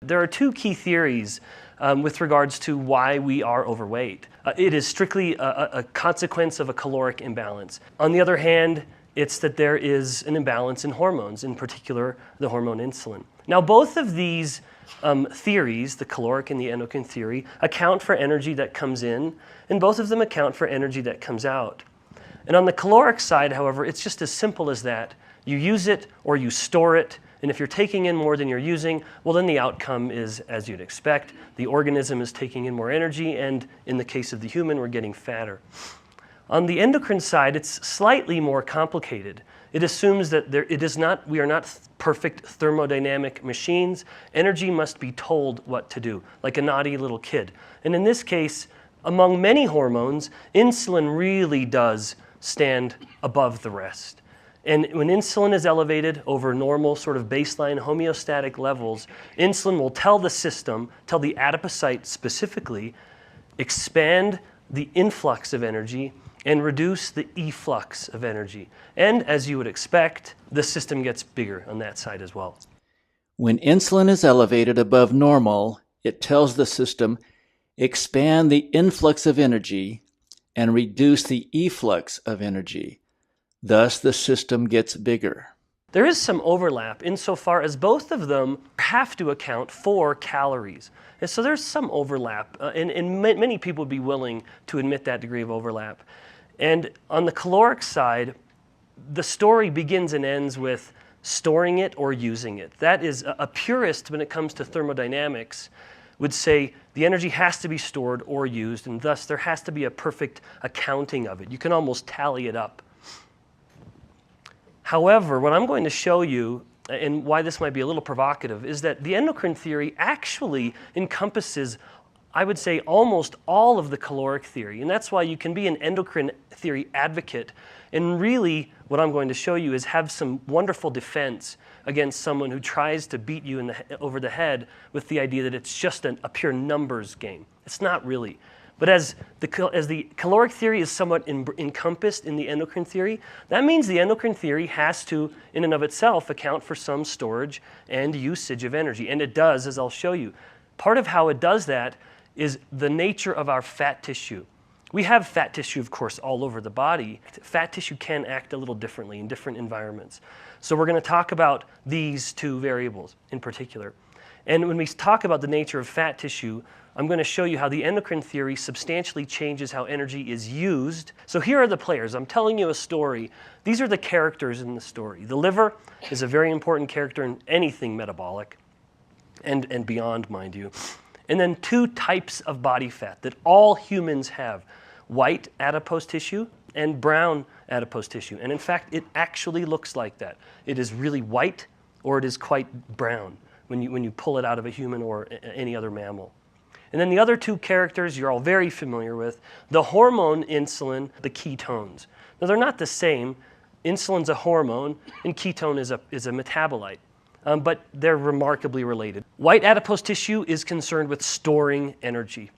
There are two key theories with regards to why we are overweight. It is strictly a consequence of a caloric imbalance. On the other hand, it's that there is an imbalance in hormones, in particular the hormone insulin. Now, both of these theories, the caloric and the endocrine theory, account for energy that comes in, and both of them account for energy that comes out. And on the caloric side, however, it's just as simple as that. You use it or you store it, and if you're taking in more than you're using, well, then the outcome is as you'd expect. The organism is taking in more energy, and in the case of the human, we're getting fatter. On the endocrine side, it's slightly more complicated. It assumes that we are not perfect thermodynamic machines. Energy must be told what to do, like a naughty little kid. And in this case, among many hormones, insulin really does stand above the rest. And when insulin is elevated over normal sort of baseline homeostatic levels, insulin will tell the system, tell the adipocyte specifically, expand the influx of energy and reduce the efflux of energy. And as you would expect, the system gets bigger on that side as well. When insulin is elevated above normal, it tells the system, expand the influx of energy and reduce the efflux of energy. Thus, the system gets bigger. There is some overlap insofar as both of them have to account for calories. And so there's some overlap, and many people would be willing to admit that degree of overlap. And on the caloric side, the story begins and ends with storing it or using it. That is, a purist when it comes to thermodynamics would say the energy has to be stored or used, and thus there has to be a perfect accounting of it. You can almost tally it up. However, what I'm going to show you, and why this might be a little provocative, is that the endocrine theory actually encompasses, I would say, almost all of the caloric theory. And that's why you can be an endocrine theory advocate. And really, what I'm going to show you is have some wonderful defense against someone who tries to beat you over the head with the idea that it's just a pure numbers game. It's not really. But as the caloric theory is somewhat encompassed in the endocrine theory, that means the endocrine theory has to, in and of itself, account for some storage and usage of energy. And it does, as I'll show you. Part of how it does that is the nature of our fat tissue. We have fat tissue, of course, all over the body. Fat tissue can act a little differently in different environments. So we're going to talk about these two variables in particular. And when we talk about the nature of fat tissue, I'm going to show you how the endocrine theory substantially changes how energy is used. So here are the players. I'm telling you a story. These are the characters in the story. The liver is a very important character in anything metabolic and beyond, mind you. And then two types of body fat that all humans have: white adipose tissue and brown adipose tissue. And in fact, it actually looks like that. It is really white or it is quite brown when you pull it out of a human or any other mammal. And then the other two characters you're all very familiar with, the hormone insulin, the ketones. Now they're not the same. Insulin's a hormone and ketone is a metabolite. But they're remarkably related. White adipose tissue is concerned with storing energy.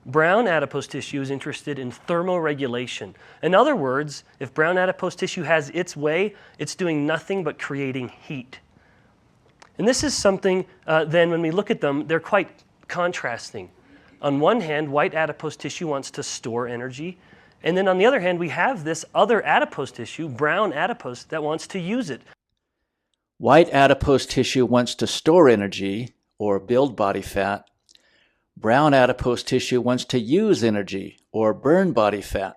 Brown adipose tissue is interested in thermoregulation. In other words, if brown adipose tissue has its way, it's doing nothing but creating heat. And this is something, then when we look at them, they're quite contrasting. On one hand, white adipose tissue wants to store energy. And then on the other hand, we have this other adipose tissue, brown adipose, that wants to use it. White adipose tissue wants to store energy or build body fat. Brown adipose tissue wants to use energy or burn body fat.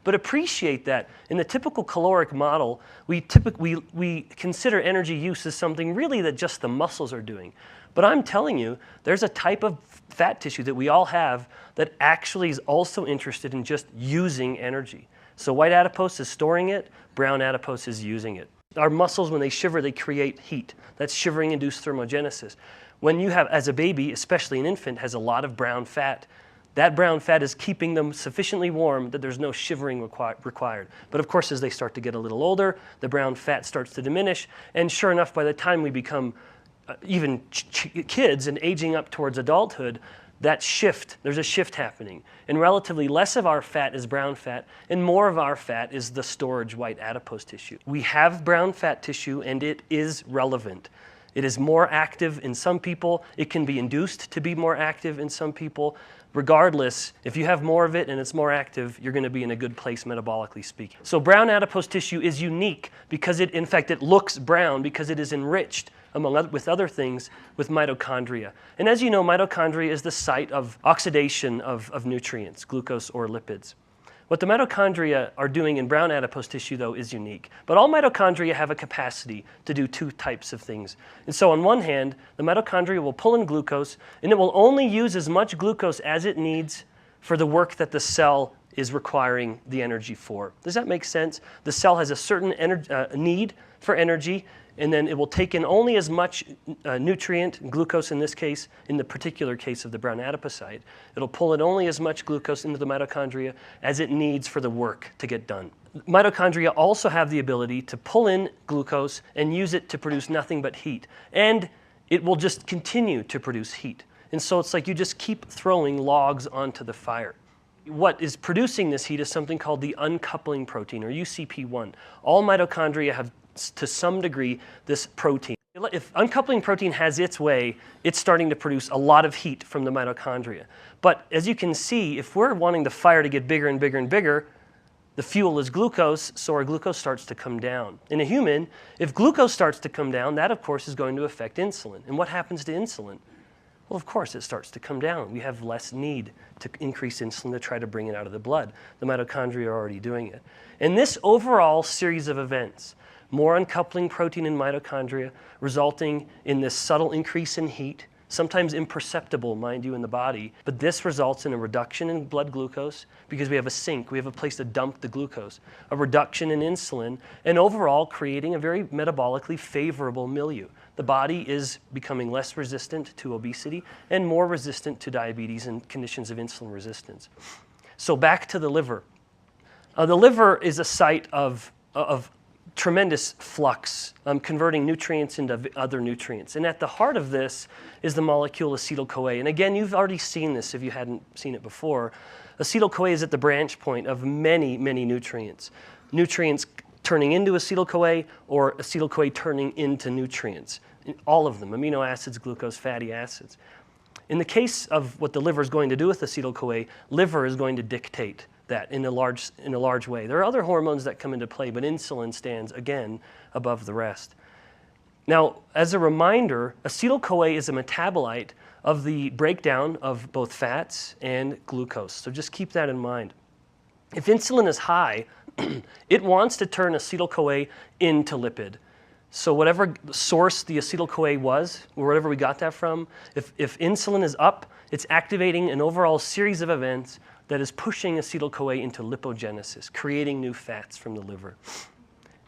But appreciate that in the typical caloric model, we consider energy use as something really that just the muscles are doing. But I'm telling you, there's a type of fat tissue that we all have that actually is also interested in just using energy. So white adipose is storing it, brown adipose is using it. Our muscles, when they shiver, they create heat. That's shivering-induced thermogenesis. When you have, as a baby, especially an infant, has a lot of brown fat, that brown fat is keeping them sufficiently warm that there's no shivering required. But of course, as they start to get a little older, the brown fat starts to diminish. And sure enough, by the time we become even kids and aging up towards adulthood, there's a shift happening. And relatively less of our fat is brown fat, and more of our fat is the storage white adipose tissue. We have brown fat tissue, and it is relevant. It is more active in some people. It can be induced to be more active in some people. Regardless, if you have more of it and it's more active, you're going to be in a good place metabolically speaking. So brown adipose tissue is unique because in fact, it looks brown because it is enriched, with other things, with mitochondria. And as you know, mitochondria is the site of oxidation of nutrients, glucose or lipids. What the mitochondria are doing in brown adipose tissue, though, is unique. But all mitochondria have a capacity to do two types of things. And so on one hand, the mitochondria will pull in glucose, and it will only use as much glucose as it needs for the work that the cell is requiring the energy for. Does that make sense? The cell has a certain need for energy, and then it will take in only as much nutrient, glucose in this case, in the particular case of the brown adipocyte. It'll pull in only as much glucose into the mitochondria as it needs for the work to get done. Mitochondria also have the ability to pull in glucose and use it to produce nothing but heat. And it will just continue to produce heat. And so it's like you just keep throwing logs onto the fire. What is producing this heat is something called the uncoupling protein, or UCP1. All mitochondria have, to some degree, this protein. If uncoupling protein has its way, it's starting to produce a lot of heat from the mitochondria. But as you can see, if we're wanting the fire to get bigger and bigger and bigger, the fuel is glucose, so our glucose starts to come down. In a human, if glucose starts to come down, that of course is going to affect insulin. And what happens to insulin? Well, of course, it starts to come down. We have less need to increase insulin to try to bring it out of the blood. The mitochondria are already doing it. And this overall series of events, more uncoupling protein in mitochondria, resulting in this subtle increase in heat, sometimes imperceptible, mind you, in the body, but this results in a reduction in blood glucose because we have a sink, we have a place to dump the glucose, a reduction in insulin, and overall creating a very metabolically favorable milieu. The body is becoming less resistant to obesity and more resistant to diabetes and conditions of insulin resistance. So back to the liver. The liver is a site of tremendous flux, converting nutrients into other nutrients. And at the heart of this is the molecule acetyl-CoA. And again, you've already seen this if you hadn't seen it before. Acetyl-CoA is at the branch point of many, many nutrients. Nutrients turning into acetyl-CoA or acetyl-CoA turning into nutrients. All of them, amino acids, glucose, fatty acids. In the case of what the liver is going to do with acetyl-CoA, liver is going to dictate that in a large way. There are other hormones that come into play, but insulin stands, again, above the rest. Now, as a reminder, acetyl-CoA is a metabolite of the breakdown of both fats and glucose. So just keep that in mind. If insulin is high, it wants to turn acetyl-CoA into lipid. So whatever source the acetyl-CoA was, or wherever we got that from, if insulin is up, it's activating an overall series of events that is pushing acetyl-CoA into lipogenesis, creating new fats from the liver.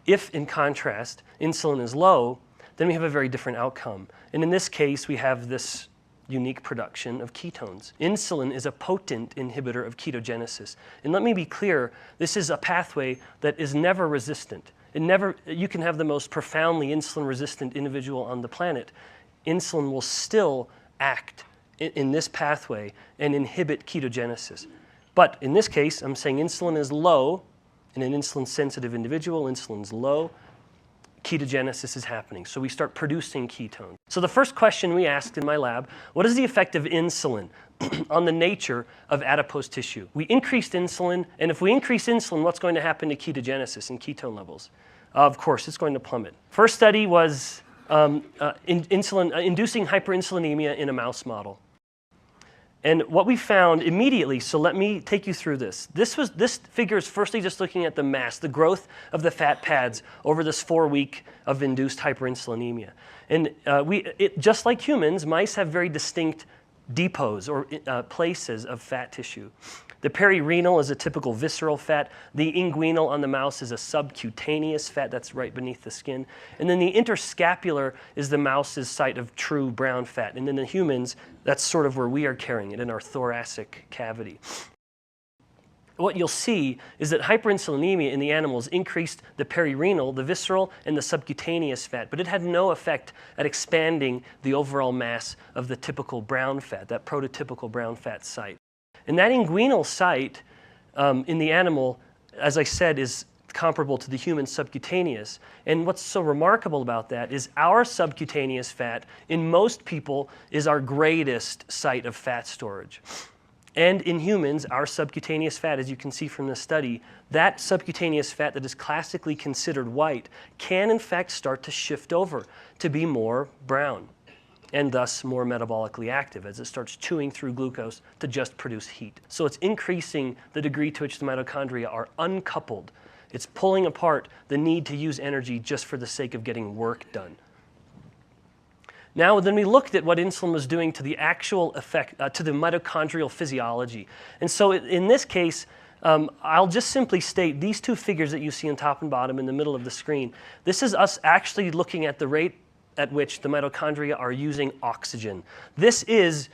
If, in contrast, insulin is low, then we have a very different outcome. And in this case, we have this unique production of ketones. Insulin is a potent inhibitor of ketogenesis. And let me be clear, this is a pathway that is never resistant. You can have the most profoundly insulin-resistant individual on the planet. Insulin will still act in this pathway and inhibit ketogenesis. But in this case, I'm saying insulin is low. In an insulin-sensitive individual, insulin's low. Ketogenesis is happening. So we start producing ketones. So the first question we asked in my lab, what is the effect of insulin on the nature of adipose tissue? We increased insulin, and if we increase insulin, what's going to happen to ketogenesis and ketone levels? Of course, it's going to plummet. First study was inducing hyperinsulinemia in a mouse model. And what we found immediately, so let me take you through this. This figure is firstly just looking at the mass, the growth of the fat pads over this 4-week of induced hyperinsulinemia. And just like humans, mice have very distinct depots or places of fat tissue. The perirenal is a typical visceral fat. The inguinal on the mouse is a subcutaneous fat that's right beneath the skin. And then the interscapular is the mouse's site of true brown fat. And then the humans, that's sort of where we are carrying it, in our thoracic cavity. What you'll see is that hyperinsulinemia in the animals increased the perirenal, the visceral, and the subcutaneous fat, but it had no effect at expanding the overall mass of the typical brown fat, that prototypical brown fat site. And that inguinal site in the animal, as I said, is comparable to the human subcutaneous. And what's so remarkable about that is our subcutaneous fat in most people is our greatest site of fat storage. And in humans, our subcutaneous fat, as you can see from the study, that subcutaneous fat that is classically considered white can in fact start to shift over to be more brown and thus more metabolically active as it starts chewing through glucose to just produce heat. So it's increasing the degree to which the mitochondria are uncoupled. It's pulling apart the need to use energy just for the sake of getting work done. Now, then we looked at what insulin was doing to the actual effect, to the mitochondrial physiology. And so in this case, I'll just simply state these two figures that you see on top and bottom in the middle of the screen. This is us actually looking at the rate at which the mitochondria are using oxygen. This is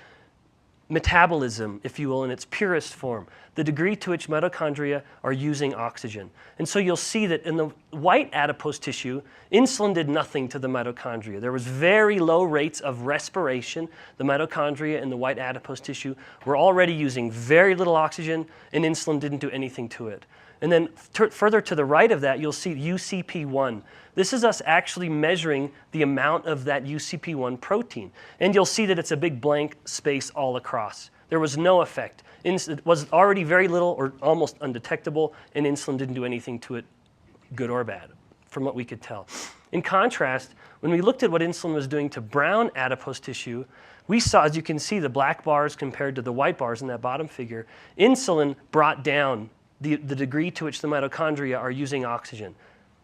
metabolism, if you will, in its purest form, the degree to which mitochondria are using oxygen. And so you'll see that in the white adipose tissue, insulin did nothing to the mitochondria. There was very low rates of respiration. The mitochondria in the white adipose tissue were already using very little oxygen, and insulin didn't do anything to it. And then further to the right of that, you'll see UCP1. This is us actually measuring the amount of that UCP1 protein. And you'll see that it's a big blank space all across. There was no effect. It was already very little or almost undetectable, and insulin didn't do anything to it, good or bad, from what we could tell. In contrast, when we looked at what insulin was doing to brown adipose tissue, we saw, as you can see, the black bars compared to the white bars in that bottom figure, insulin brought down the degree to which the mitochondria are using oxygen.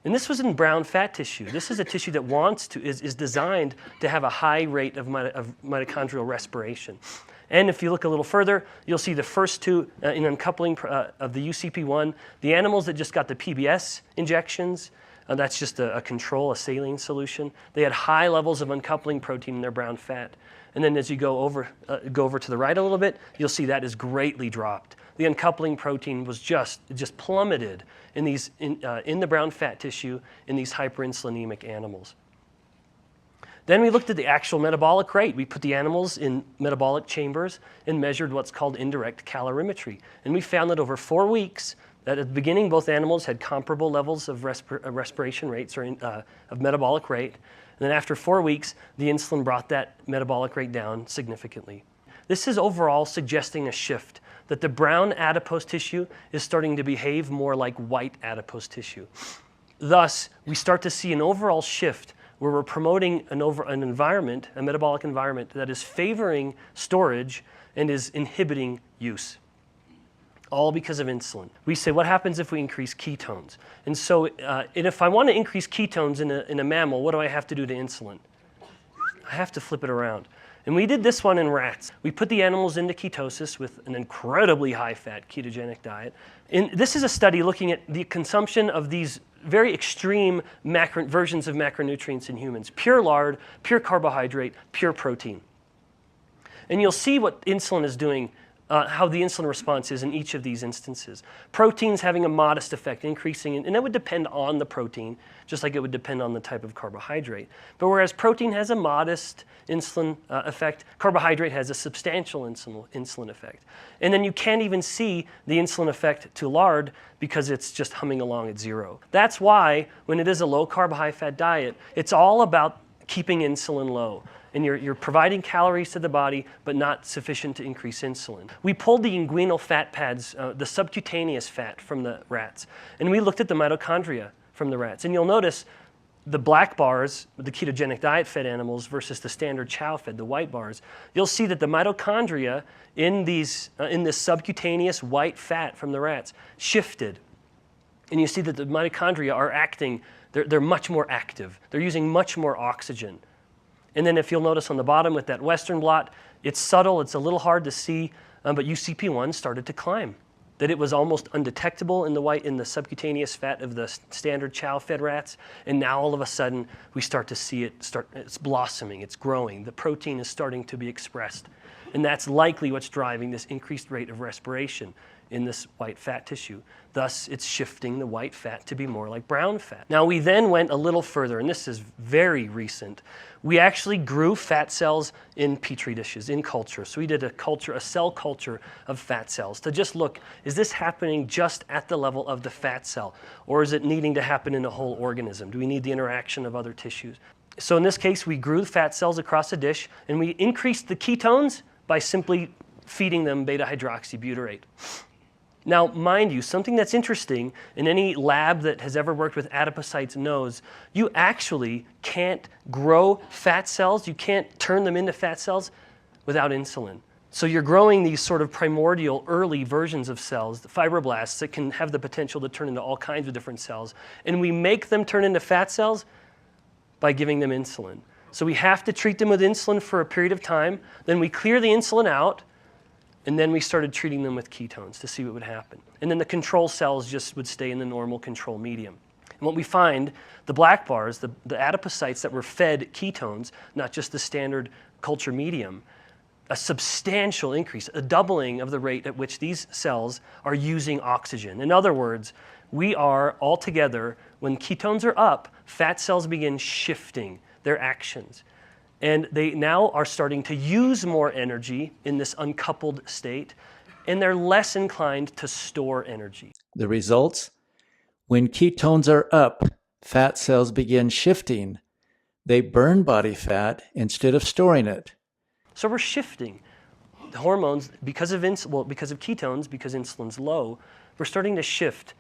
And this was in brown fat tissue. This is a tissue that is designed to have a high rate of mitochondrial respiration. And if you look a little further, you'll see the first two in uncoupling of the UCP1. The animals that just got the PBS injections, that's just a control, a saline solution. They had high levels of uncoupling protein in their brown fat. And then as you go over to the right a little bit, you'll see that is greatly dropped. The uncoupling protein was just plummeted in the brown fat tissue in these hyperinsulinemic animals. Then we looked at the actual metabolic rate. We put the animals in metabolic chambers and measured what's called indirect calorimetry. And we found that over 4 weeks, that at the beginning both animals had comparable levels of respiration rates or of metabolic rate. And then after 4 weeks, the insulin brought that metabolic rate down significantly. This is overall suggesting a shift, that the brown adipose tissue is starting to behave more like white adipose tissue. Thus, we start to see an overall shift where we're promoting an environment, a metabolic environment that is favoring storage and is inhibiting use, all because of insulin. We say, what happens if we increase ketones? And so, and if I want to increase ketones in a mammal, what do I have to do to insulin? I have to flip it around. And we did this one in rats. We put the animals into ketosis with an incredibly high-fat ketogenic diet. And this is a study looking at the consumption of these very extreme versions of macronutrients in humans: pure lard, pure carbohydrate, pure protein. And you'll see what insulin is doing, how the insulin response is in each of these instances. Protein's having a modest effect, increasing, and it would depend on the protein, just like it would depend on the type of carbohydrate. But whereas protein has a modest insulin effect, carbohydrate has a substantial insulin effect. And then you can't even see the insulin effect to lard because it's just humming along at zero. That's why when it is a low-carb, high-fat diet, it's all about keeping insulin low. And you're providing calories to the body, but not sufficient to increase insulin. We pulled the inguinal fat pads, the subcutaneous fat from the rats, and we looked at the mitochondria from the rats. And you'll notice the black bars, the ketogenic diet-fed animals versus the standard chow-fed, the white bars. You'll see that the mitochondria in this subcutaneous white fat from the rats shifted. And you see that the mitochondria are acting, they're much more active. They're using much more oxygen. And then if you'll notice on the bottom with that Western blot, it's subtle, it's a little hard to see, but UCP1 started to climb. That it was almost undetectable in the subcutaneous fat of the standard chow-fed rats, and now all of a sudden we start to see it's blossoming, it's growing. The protein is starting to be expressed. And that's likely what's driving this increased rate of respiration in this white fat tissue. Thus, it's shifting the white fat to be more like brown fat. Now, we then went a little further, and this is very recent. We actually grew fat cells in petri dishes, in culture. So we did a cell culture of fat cells to just look, is this happening just at the level of the fat cell, or is it needing to happen in a whole organism? Do we need the interaction of other tissues? So in this case, we grew fat cells across a dish, and we increased the ketones by simply feeding them beta-hydroxybutyrate. Now, mind you, something that's interesting, in any lab that has ever worked with adipocytes knows, you actually can't grow fat cells, you can't turn them into fat cells without insulin. So you're growing these sort of primordial early versions of cells, the fibroblasts, that can have the potential to turn into all kinds of different cells. And we make them turn into fat cells by giving them insulin. So we have to treat them with insulin for a period of time, then we clear the insulin out, and then we started treating them with ketones to see what would happen. And then the control cells just would stay in the normal control medium. And what we find, the black bars, the adipocytes that were fed ketones, not just the standard culture medium, a substantial increase, a doubling of the rate at which these cells are using oxygen. In other words, we are altogether, when ketones are up, fat cells begin shifting their actions. And they now are starting to use more energy in this uncoupled state, and they're less inclined to store energy. The results? When ketones are up, fat cells begin shifting. They burn body fat instead of storing it. So we're shifting. The hormones, because of ketones, because insulin's low, we're starting to shift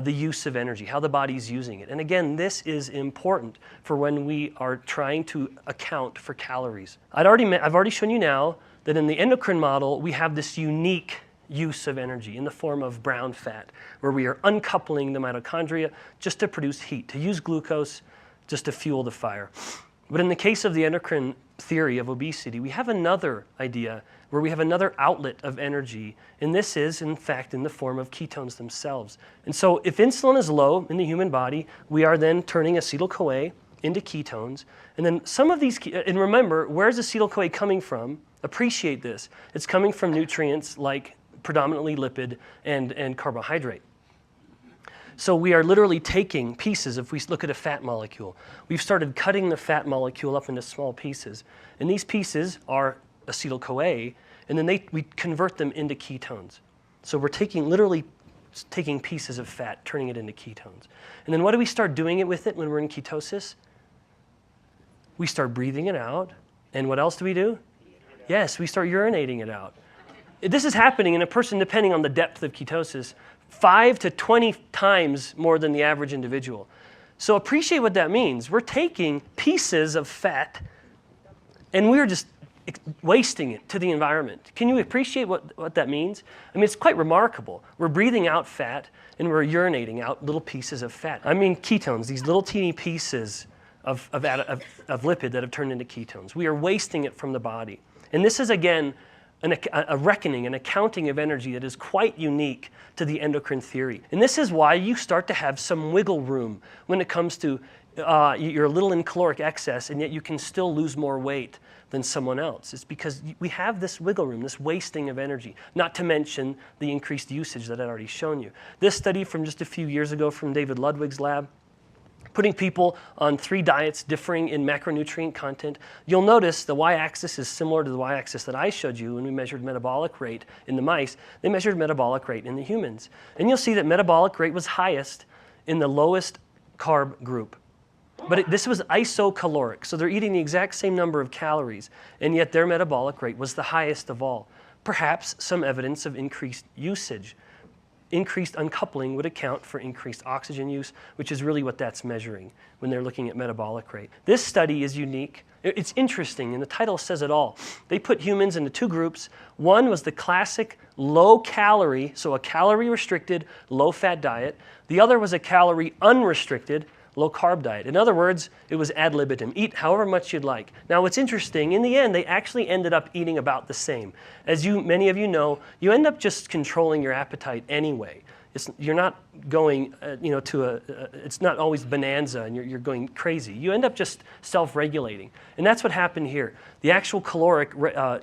the use of energy, how the body's using it. And again, this is important for when we are trying to account for calories. I've already shown you now that in the endocrine model, we have this unique use of energy in the form of brown fat, where we are uncoupling the mitochondria just to produce heat, to use glucose just to fuel the fire. But in the case of the endocrine theory of obesity, we have another idea where we have another outlet of energy, and this is, in fact, in the form of ketones themselves. And so if insulin is low in the human body, we are then turning acetyl-CoA into ketones, and then some of these, and remember, where's acetyl-CoA coming from? Appreciate this. It's coming from nutrients like predominantly lipid and carbohydrate. So we are literally taking pieces. If we look at a fat molecule, we've started cutting the fat molecule up into small pieces. And these pieces are acetyl-CoA, and then we convert them into ketones. So we're literally taking pieces of fat, turning it into ketones. And then what do we start doing with it when we're in ketosis? We start breathing it out. And what else do we do? Yes, we start urinating it out. This is happening in a person, depending on the depth of ketosis, 5 to 20 times more than the average individual. So appreciate what that means. We're taking pieces of fat and we're just wasting it to the environment. Can you appreciate what that means? I mean, it's quite remarkable. We're breathing out fat and we're urinating out little pieces of fat. I mean ketones, these little teeny pieces of lipid that have turned into ketones. We are wasting it from the body. And this is, again, a reckoning, an accounting of energy that is quite unique to the endocrine theory. And this is why you start to have some wiggle room when it comes to you're a little in caloric excess and yet you can still lose more weight than someone else. It's because we have this wiggle room, this wasting of energy, not to mention the increased usage that I'd already shown you. This study from just a few years ago from David Ludwig's lab, putting people on 3 diets differing in macronutrient content, you'll notice the y-axis is similar to the y-axis that I showed you when we measured metabolic rate in the mice. They measured metabolic rate in the humans. And you'll see that metabolic rate was highest in the lowest carb group. But this was isocaloric, so they're eating the exact same number of calories, and yet their metabolic rate was the highest of all. Perhaps some evidence of increased usage. Increased uncoupling would account for increased oxygen use, which is really what that's measuring when they're looking at metabolic rate. This study is unique. It's interesting, and the title says it all. They put humans into 2 groups. One was the classic low-calorie, so a calorie-restricted, low-fat diet. The other was a calorie-unrestricted, low-carb diet. In other words, it was ad libitum. Eat however much you'd like. Now, what's interesting, in the end, they actually ended up eating about the same. As many of you know, you end up just controlling your appetite anyway. You're not going, it's not always bonanza and you're going crazy. You end up just self-regulating. And that's what happened here. The actual caloric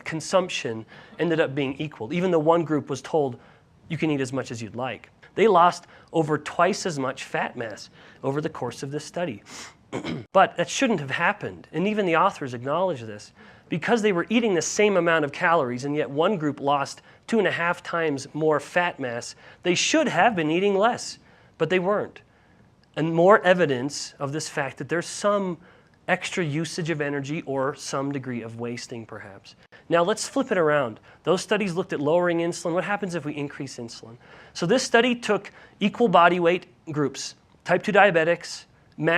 consumption ended up being equal, even though one group was told you can eat as much as you'd like. They lost over twice as much fat mass over the course of this study. But that shouldn't have happened, and even the authors acknowledge this. Because they were eating the same amount of calories and yet one group lost 2.5 times more fat mass, they should have been eating less, but they weren't. And more evidence of this fact that there's some extra usage of energy or some degree of wasting perhaps. Now let's flip it around. Those studies looked at lowering insulin. What happens if we increase insulin? So this study took equal body weight groups, type 2 diabetics,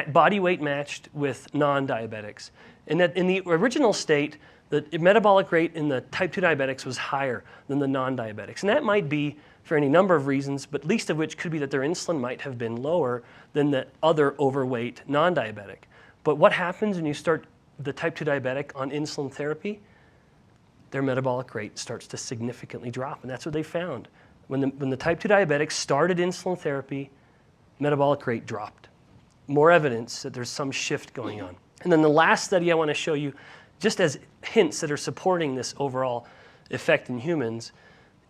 body weight matched with non-diabetics. And that in the original state, the metabolic rate in the type 2 diabetics was higher than the non-diabetics. And that might be for any number of reasons, but least of which could be that their insulin might have been lower than the other overweight non-diabetic. But what happens when you start the type 2 diabetic on insulin therapy? Their metabolic rate starts to significantly drop, and that's what they found. When the type 2 diabetics started insulin therapy, metabolic rate dropped. More evidence that there's some shift going on. And then the last study I want to show you, just as hints that are supporting this overall effect in humans,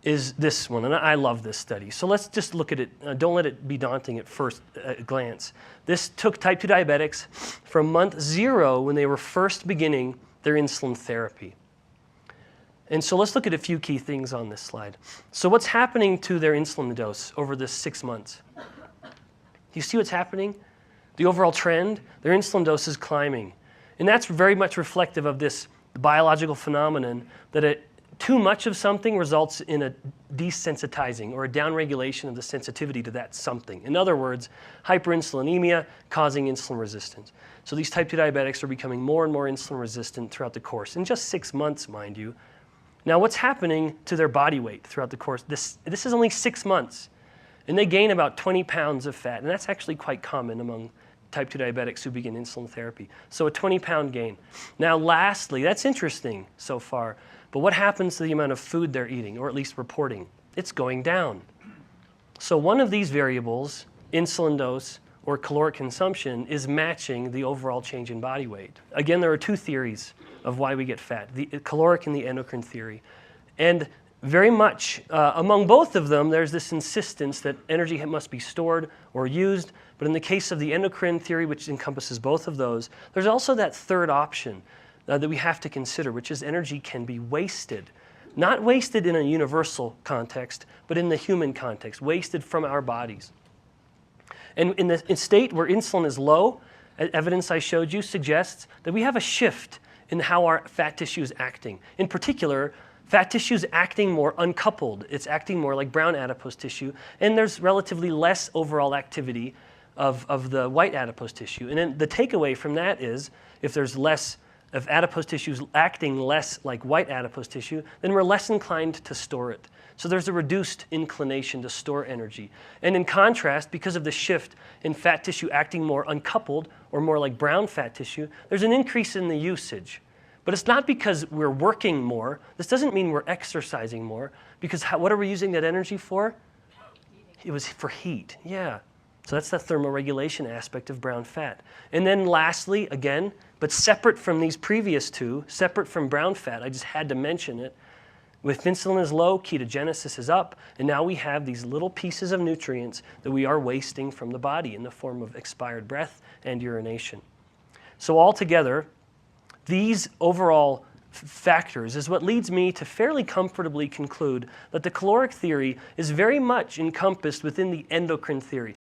is this one. And I love this study. So let's just look at it. Don't let it be daunting at first glance. This took type 2 diabetics from month 0 when they were first beginning their insulin therapy. And so let's look at a few key things on this slide. So what's happening to their insulin dose over this 6 months? Do you see what's happening? The overall trend, their insulin dose is climbing. And that's very much reflective of this biological phenomenon that too much of something results in a desensitizing or a downregulation of the sensitivity to that something. In other words, hyperinsulinemia causing insulin resistance. So these type 2 diabetics are becoming more and more insulin resistant throughout the course, in just 6 months, mind you. Now what's happening to their body weight throughout the course? This is only 6 months. And they gain about 20 pounds of fat, and that's actually quite common among type 2 diabetics who begin insulin therapy. So a 20-pound gain. Now lastly, that's interesting so far, but what happens to the amount of food they're eating, or at least reporting? It's going down. So one of these variables, insulin dose or caloric consumption, is matching the overall change in body weight. Again, there are 2 theories of why we get fat, the caloric and the endocrine theory. And very much among both of them, there's this insistence that energy must be stored or used. But in the case of the endocrine theory, which encompasses both of those, there's also that third option that we have to consider, which is energy can be wasted. Not wasted in a universal context, but in the human context, wasted from our bodies. And in the state where insulin is low, evidence I showed you suggests that we have a shift in how our fat tissue is acting. In particular, fat tissue is acting more uncoupled. It's acting more like brown adipose tissue, and there's relatively less overall activity of the white adipose tissue. And then the takeaway from that is, if there's less of adipose tissues acting less like white adipose tissue, then we're less inclined to store it. So there's a reduced inclination to store energy. And in contrast, because of the shift in fat tissue acting more uncoupled or more like brown fat tissue, there's an increase in the usage. But it's not because we're working more. This doesn't mean we're exercising more, because what are we using that energy for? It was for heat, yeah. So that's the thermoregulation aspect of brown fat. And then lastly, again, but separate from these previous 2, separate from brown fat, I just had to mention it, if insulin is low, ketogenesis is up, and now we have these little pieces of nutrients that we are wasting from the body in the form of expired breath and urination. So altogether, these overall factors is what leads me to fairly comfortably conclude that the caloric theory is very much encompassed within the endocrine theory.